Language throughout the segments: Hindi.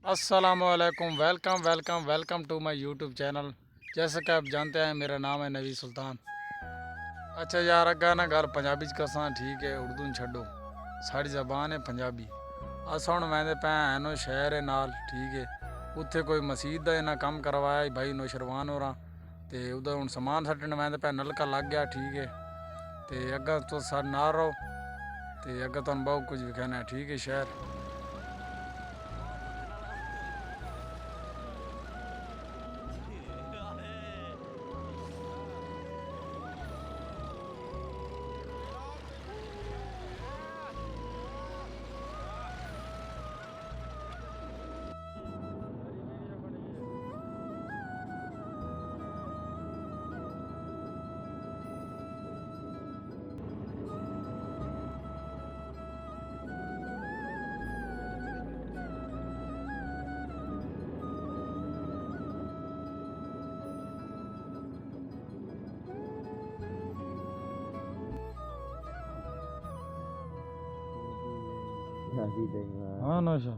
अस्सलामुअलैकुम। Welcome welcome welcome to my YouTube channel. जैसा कि आप जानते हैं मेरा नाम है नवी सुल्तान। अच्छा यार अगर ना गल पंजाबी च करसा ठीक है, उर्दू न छड्डो। साड़ी ज़बान है पंजाबी। अस हुण वैंदे पे नो शहर है नाल ठीक है, उत्थे कोई मसीत दा इन्ना कम करवाया भाई नौशरवान होरां ते उधर हुण समान सट्टन वैंदे पे नलका लग गया ठीक है। ते अगर तुस साढ़े नाल रहो ते अगर तुहानू बहुत कुछ विखाना है ठीक है शहर। हाँ नौशा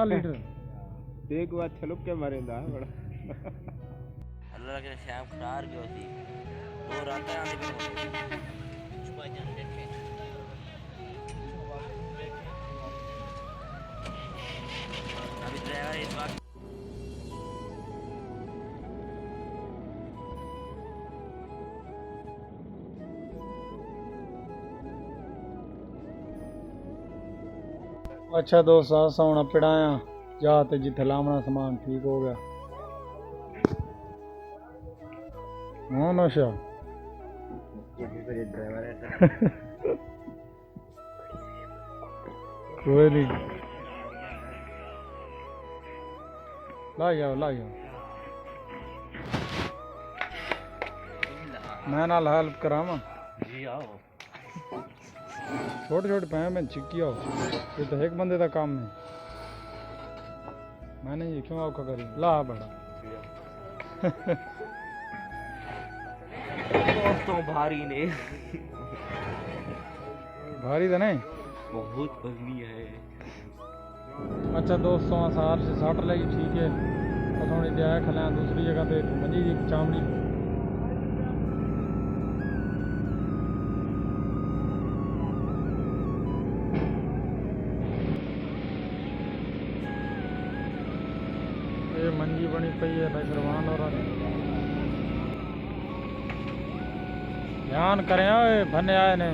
लीटर देख वो छलुक के मरेंदा है बड़ा अल्लाह के शाम खरार गयो सी दो रातें आंदी पे छुपा जान देखे अभी ड्राइवर इस बात अच्छा दोस्त असा हुण पिड़ाया जा ते जिथे लावना समान ठीक हो गया। हाँ नौशा कोई नहीं ला जाओ मैं नाल हेल्प करावा। जी आओ छोटे छोटे पैं में चिक्की आओ, ये तो एक बंदे का काम है। मैंने ये क्यों औखा करी ला बड़ा दोस्तों भारी ने भारी तो नहीं बहुत बजनी है। अच्छा दोस्तों सार से साट लगी ठीक है। थोड़ी दिया खलिया दूसरी जगह पे मंजी की चामड़ी ये मंजी बनी पई है नौशरवान और ध्यान करें ओए भन्ने आए ने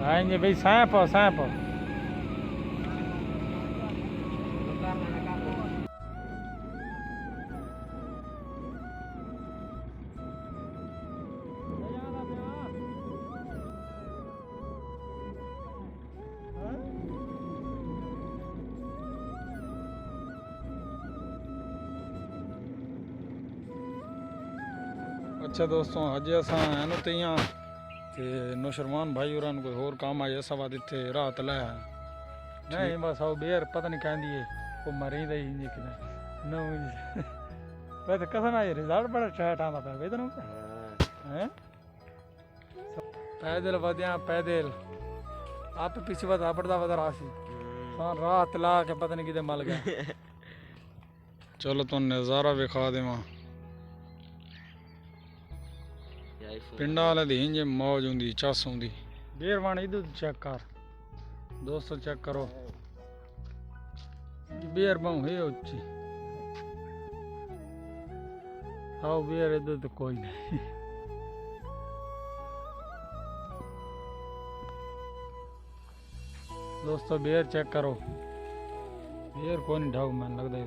आएंगे भाई सैंप अच्छा दोस्तों अज असा एनु तइयां ते नौशरवान भाई और कोई होर काम आया असा बाद इत्थे रात लाया नहीं बस आओ बेर पता नहीं कहंदी है वो मरी दा ही नहीं कि नो वैसे कसन आए रिजल्ट बड़ा टाइट आंदा पे वेदन हैं पैदल वद्या पैदल आप पीछे बता बड़ा रासी रात ला के पता नहीं किते मल गया। चलो तो नज़ारा विखा देवा पिंडा वाले दी इंज मौज होंदी चस होंदी। बेरवान इधर चेक कर दोस्तों चेक करो बेर बहु है उच्ची आओ बेर इधर तो कोई नहीं। दोस्तों बेर चेक करो बेर कोई नहीं ढाऊ मैंने लगता है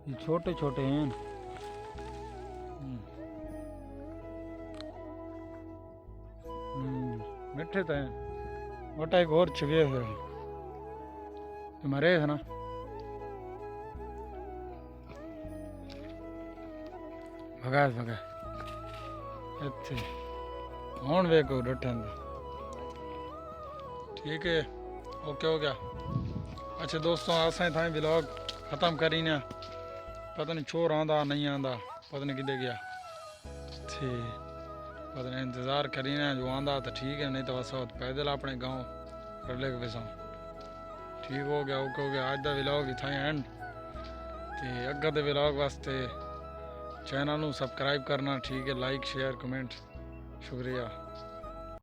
ये छोटे छोटे हैं। मिठे तो हैं मोटा एक और छुए हुए तुम्हारे है ना भगा इतने हूँ वे को डटे ठीक है ओके हो गया। अच्छा दोस्तों असें थाई ब्लॉग ख़त्म करी ने पता नहीं छोर आंदा नहीं आंदा पता नहीं किधे गया थे पता नहीं इंतज़ार करी ने जो आंदा तो ठीक है नहीं तो बस पैदल अपने गाँव रले के पिछों ठीक हो गया ओके हो गया अज का व्लॉग इतना एंड ते अग्गे दे व्लॉग वास्ते चैनल नू सबसक्राइब करना ठीक है लाइक शेयर कमेंट शुक्रिया।